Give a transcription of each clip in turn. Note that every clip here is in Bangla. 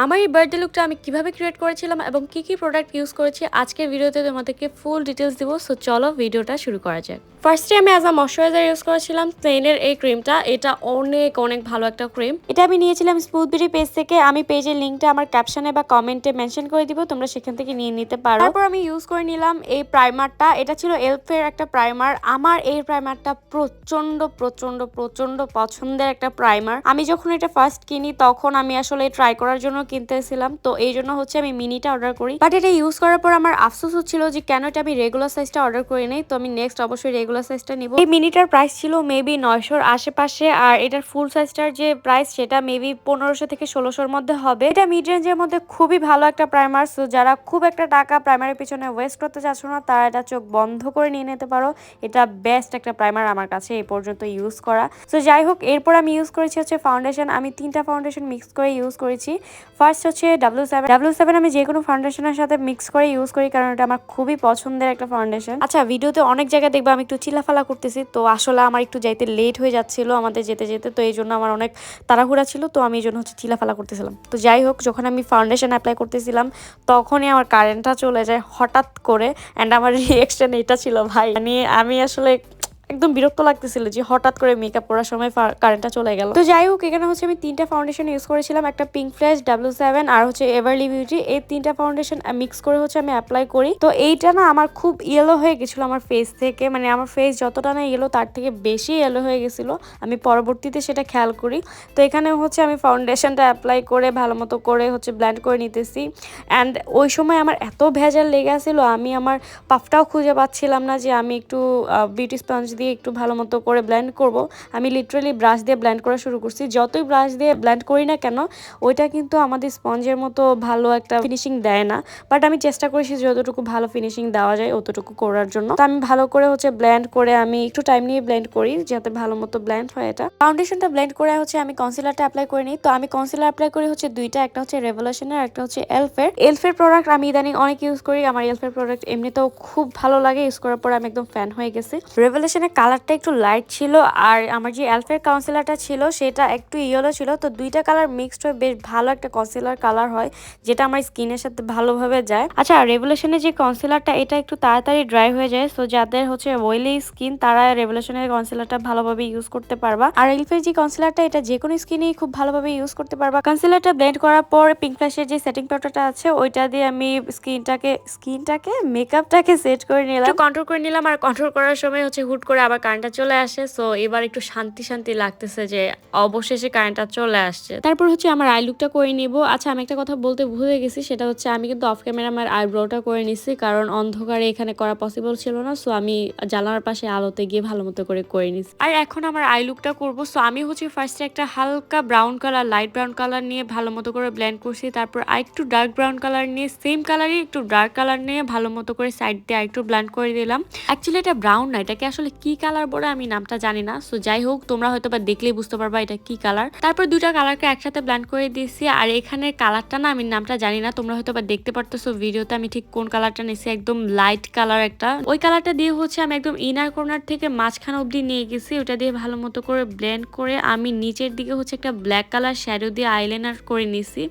আমার এই বার্থডে লুকটা আমি কিভাবে ক্রিয়েট করেছিলাম এবং কি কি প্রোডাক্ট ইউজ করেছি আজকের ভিডিওতে তোমাদেরকে ফুল ডিটেলস দিব। সো চলো ভিডিওটা শুরু করা যাক। ফার্স্টে আমি অ্যাজ আ ময়শ্চারাইজার ইউজ করেছিলাম প্লেনের এই ক্রিমটা। এটা অনেক অনেক ভালো একটা ক্রিম। এটা আমি নিয়েছিলাম স্মুথ বিউটি পেজ থেকে। আমি পেজের লিঙ্কটা আমার ক্যাপশনে বা কমেন্টে মেনশন করে দিব, তোমরা সেখান থেকে নিয়ে নিতে পারো। তারপর আমি ইউজ করে নিলাম এই প্রাইমারটা। এটা ছিল এলফের একটা প্রাইমার। আমার এই প্রাইমারটা প্রচন্ড প্রচন্ড প্রচন্ড পছন্দের একটা প্রাইমার। আমি যখন এটা ফার্স্ট কিনি তখন আমি আসলে ট্রাই করার জন্য কিনতেছিলাম, তো এই জন্য হচ্ছে আমি মিনিটা অর্ডার করি। বাট এটা ইউজ করার পর আমার আফসোস হচ্ছিল যে কেন এটা আমি রেগুলার সাইজটা অর্ডার করি নাই। তো আমি নেক্সট অবশ্যই রেগুলার সাইজটা নিব। এই মিনিটার প্রাইস ছিল মেবি 900-র আশেপাশে, আর এটার ফুল সাইজটার যে প্রাইস সেটা মেবি 1500 থেকে 1600-র মধ্যে হবে। এটা মিড রেঞ্জের মধ্যে খুবই ভালো একটা প্রাইমার। সো যারা খুব একটা টাকা প্রাইমারের পিছনে ওয়েস্ট করতে চাচ্ছ না তারা এটা চোখ বন্ধ করে নিয়ে নিতে পারো। এটা বেস্ট একটা প্রাইমার আমার কাছে এই পর্যন্ত ইউজ করা। সো যাই হোক, এরপর আমি ইউজ করেছি হচ্ছে ফাউন্ডেশন। আমি 3টা ফাউন্ডেশন মিক্স করে ইউজ করেছি। ফার্স্ট হচ্ছে W7 আমি যে কোনো ফাউন্ডেশনের সাথে মিক্স করে ইউজ করি, কারণ এটা আমার খুবই পছন্দের একটা ফাউন্ডেশন। আচ্ছা, ভিডিওতে অনেক জায়গায় দেখবো আমি একটু চিলাফালা করতেছি, তো আসলে আমার একটু যাইতে লেট হয়ে যাচ্ছিল আমাদের যেতে যেতে, তো এই জন্য আমার অনেক তাড়াহুড়া ছিল, তো আমি এই জন্য হচ্ছে চিলাফালা করতেছিলাম। তো যাই হোক, যখন আমি ফাউন্ডেশন অ্যাপ্লাই করতেছিলাম তখনই আমার কারেন্টটা চলে যায় হঠাৎ করে। অ্যান্ড আমার রিয়েকশন এটা ছিল ভাই, মানে আমি আসলে একদম বিরক্ত লাগতেছিল যে হঠাৎ করে মেকআপ করার সময় কারেন্টটা চলে গেল। তো যাই হোক, এখানে হচ্ছে আমি 3টা ফাউন্ডেশন ইউজ করেছিলাম, একটা পিঙ্ক ফ্ল্যাশ, W7 আর হচ্ছে এভারলি বিউটি। এই 3টা ফাউন্ডেশন মিক্স করে হচ্ছে আমি অ্যাপ্লাই করি। তো এইটা না আমার খুব ইয়েলো হয়ে গেছিল আমার ফেস থেকে, মানে আমার ফেস যতটা না ইয়েলো তার থেকে বেশি ইয়েলো হয়ে গেছিল। আমি পরবর্তীতে সেটা খেয়াল করি। তো এখানে হচ্ছে আমি ফাউন্ডেশনটা অ্যাপ্লাই করে ভালো মতো করে হচ্ছে ব্লেন্ড করে নিতেছি। অ্যান্ড ওই সময় আমার এত ভেজাল লেগে আসছিল, আমি আমার পাফটাও খুঁজে পাচ্ছিলাম না যে আমি একটু বিউটি স্পঞ্জ দিয়ে একটু ভালো মতো করে ব্লেন্ড করব। আমি লিটারালি ব্রাশ দিয়ে ব্লেন্ড করা শুরু করছি। যতই ব্রাশ দিয়ে ব্লেন্ড করি না কেন, ওইটা কিন্তু আমাদের স্পঞ্জের মতো ভালো একটা ফিনিশিং দেয় না। বাট আমি চেষ্টা করেছি যতটুকু ভালো ফিনিশিং দেওয়া যায় অতটুকু করার জন্য। তো আমি ভালো করে হচ্ছে ব্লেন্ড করে আমি একটু টাইম নিয়ে ব্লেন্ড করি যাতে ভালো মতো ব্লেন্ড হয়। এটা ফাউন্ডেশনটা ব্লেন্ড করে হচ্ছে আমি কনসিলারটা অ্যাপ্লাই করে নিই। তো আমি কনসিলার অ্যাপ্লাই করি হচ্ছে দুইটা, একটা হচ্ছে রেভলিউশনের, একটা হচ্ছে এলফের প্রোডাক্ট আমি ইদানিং অনেক ইউজ করি। আমার এলফের প্রোডাক্ট এমনিতেও খুব ভালো লাগে, ইউজ করার পর আমি একদম ফ্যান হয়ে গেছি। রেভলিউশনের কালারটা একটু লাইট ছিল, আর আমার যে এলফের কনসিলারটা ছিল সেটা একটু ইয়েলো ছিল। তো দুইটা কালার মিক্সড হয়ে বেশ ভালো একটা কনসিলার কালার হয়, যেটা আমার স্কিনের সাথে ভালোভাবে যায়। আচ্ছা, রেভলিউশনের যে কনসিলারটা এটা একটু তাড়াতাড়ি ড্রাই হয়ে যায়। সো যাদের হচ্ছে অয়েলি স্কিন তারা রেভলিউশনের কনসিলারটা ভালোভাবে ইউজ করতে পারবা। আর এলফের যে কনসিলারটা এটা যে কোনো স্কিনেই খুব ভালোভাবে ইউজ করতে পারবা। কনসিলারটা ব্লেন্ড করার পর পিঙ্ক ফ্ল্যাশের যে সেটিং পাউডারটা আছে ওইটা দিয়ে আমি স্কিনটাকে মেকআপটাকে সেট করে নিলাম, একটু কন্ট্রোল করে নিলাম। আর কন্ট্রোল করার সময় হচ্ছে হুট করে আবার কারেন্টটা চলে আসে। সো এবার একটু শান্তি শান্তি লাগতেছে যে অবশেষে কারেন্টটা চলে আসছে। তারপর হচ্ছে আমার আই লুকটা করে নিব। আচ্ছা, আমি একটা কথা বলতে ভুলে গেছি, সেটা হচ্ছে আমি কিন্তু অফ ক্যামেরা আমার আইব্রোটা করে নিছি, কারণ অন্ধকারে এখানে করা পসিবল ছিল না। সো আমি জানালার পাশে আলোতে গিয়ে ভালো মতো করে নিছি। আর এখন আমার আই লুকটা করবো। সো আমি হচ্ছে ফার্স্টে একটা হালকা brown colour, light brown colour নিয়ে ভালো মতো করে ব্লেন্ড করছি। তারপর আরেকটু ডার্ক ব্রাউন কালার নিয়ে সেম কালারই একটু ডার্ক কালার নিয়ে ভালো মতো করে সাইড দিয়ে আরেকটু ব্লেন্ড করে দিলাম। অ্যাকচুয়ালি এটা ব্রাউন না, এটাকে আসলে কি কালার বলে আমি নামটা জানি না। সো যাই হোক, তোমরা হয়তো বা দেখলেই বুঝতে পারবা এটা কি কালার। তারপর দুইটা কালারকে একসাথে ব্লেন্ড করে দিয়েছি। আর এখানে কালারটা না আমি নামটা জানি না, তোমরা হয়তো বা দেখতে পারতেছো ভিডিওতে আমি ঠিক কোন কালারটা নিয়েছি। একদম লাইট কালার একটা, ওই কালারটা দিয়ে হচ্ছে আমি একদম ইনার কর্নার থেকে মাঝখান অব্দি নিয়ে গেছি। ওটা দিয়ে ভালো মতো করে ব্লেন্ড করে আমি নিচের দিকে হচ্ছে একটা ব্ল্যাক কালার শ্যাডো দিয়ে আইলাইনার করে নিছি।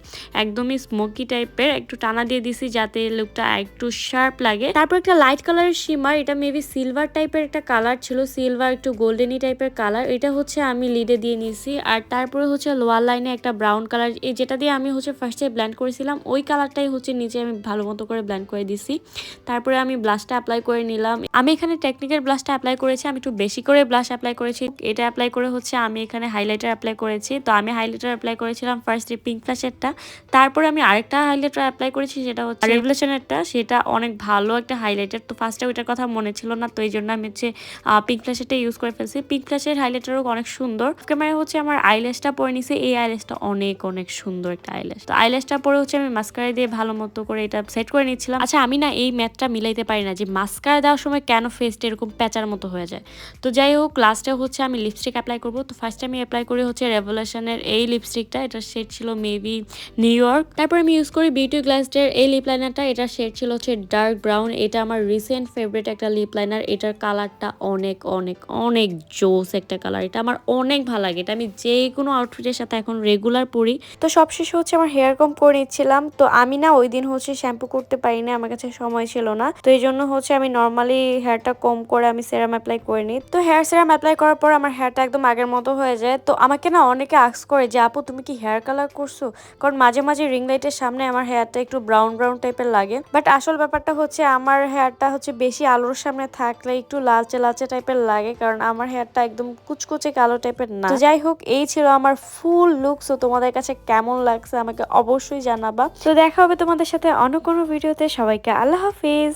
একদমই স্মোকি টাইপের একটু টানা দিয়ে দিছি যাতে লুকটা একটু শার্প লাগে। তারপর একটা লাইট কালারের শিমার, এটা মেবি সিলভার টাইপের একটা কালার ছিল, সিলভার একটু গোল্ডেনি টাইপের কালার, এটা হচ্ছে আমি লিডে দিয়ে নিয়েছি। আর তারপরে হচ্ছে লোয়ার লাইনে একটা ব্রাউন কালার, এই যেটা দিয়ে আমি হচ্ছে ফার্স্টে ব্লেন্ড করেছিলাম ওই কালারটাই হচ্ছে নিচে আমি ভালো মতো করে ব্লেন্ড করে দিছি। তারপরে আমি ব্লাশটা অ্যাপ্লাই করে নিলাম। আমি এখানে টেকনিকের ব্লাশটা অ্যাপ্লাই করেছি, আমি একটু বেশি করে ব্লাশ অ্যাপ্লাই করেছি। এটা অ্যাপ্লাই করে হচ্ছে আমি এখানে হাইলাইটার অ্যাপ্লাই করেছি। তো আমি হাইলাইটার অ্যাপ্লাই করেছিলাম ফার্স্টে পিঙ্ক ফ্ল্যাশেরটা, তারপরে আমি আরেকটা হাইলাইটার অ্যাপ্লাই করেছি সেটা হচ্ছে রেভলিউশনেরটা, সেটা অনেক ভালো একটা হাইলাইটার। তো ফার্স্টে ওইটার কথা মনে ছিল না, তো এই জন্য আমি হচ্ছে পিঙ্ক ফ্ল্যাশেরটা ইউজ করে ফেলছি। পিঙ্ক ফ্ল্যাশের হাইলাইটারও অনেক সুন্দর। ক্যামেরা হচ্ছে আমার আইল্যাশটা পরে নিছি, এই আইল্যাশটা অনেক অনেক সুন্দর একটা আইল্যাশ। তো আইল্যাশটা পরে হচ্ছে আমি মাস্কারা দিয়ে ভালো মতো করে এটা সেট করে নিচ্ছিলাম। আচ্ছা, আমি না এই ম্যাথটা মিলাইতে পারি না যে মাস্কারা দেওয়ার সময় কেন ফেসটা এরকম প্যাচার মতো হয়ে যায়। তো যাই হোক, লাস্টে হচ্ছে আমি লিপস্টিক অ্যাপ্লাই করবো। তো ফার্স্টে আমি অ্যাপ্লাই করি হচ্ছে রেভলিউশনের এই লিপস্টিকটা, এটা শেড ছিল মেবি নিউ ইয়র্ক। তারপর আমি ইউজ করি বিউটি গ্লাসডের এই লিপ লাইনারটা, এটা শেড ছিল হচ্ছে ডার্ক ব্রাউন। এটা আমার রিসেন্ট ফেভারিট একটা লিপ লাইনার, এটার কালারটা অনেক অনেক অনেক জোস একটা কালার। এটা আমার অনেক ভালো লাগে, এটা আমি যে কোনো আউটফিটের সাথে এখন রেগুলার পরি। তো সবশেষে হচ্ছে আমার হেয়ার কম করে নিচ্ছিলাম। তো আমি না ওই দিন হচ্ছে শ্যাম্পু করতে পারিনি, আমার কাছে সময় ছিল না। তো এই জন্য হচ্ছে আমি নর্মালি হেয়ারটা কম করে আমি সেরাম অ্যাপ্লাই করে নিই। তো হেয়ার সেরাম অ্যাপ্লাই করার পর আমার হেয়ারটা একদম আগের মতো হয়ে যায়। তো আমাকে না অনেকে আস্ক করে যে আপু তুমি কি হেয়ার কালার করছো, কারণ মাঝে মাঝে রিং লাইটের সামনে আমার হেয়ারটা একটু ব্রাউন ব্রাউন টাইপের লাগে। বাট আসল ব্যাপারটা হচ্ছে আমার হেয়ারটা হচ্ছে বেশি আলোর সামনে থাকলে একটু লালচে লালচে টাইপের লাগে, কারণ আমার হেয়ারটা একদম কুচকুচে কালো টাইপের না। তো যাই হোক, এই ছিল আমার ফুল লুক। তো তোমাদের কাছে কেমন লাগছে আমাকে অবশ্যই জানাবা। তো দেখা হবে তোমাদের সাথে অন্য কোনো ভিডিওতে। সবাইকে আল্লাহ হাফিজ।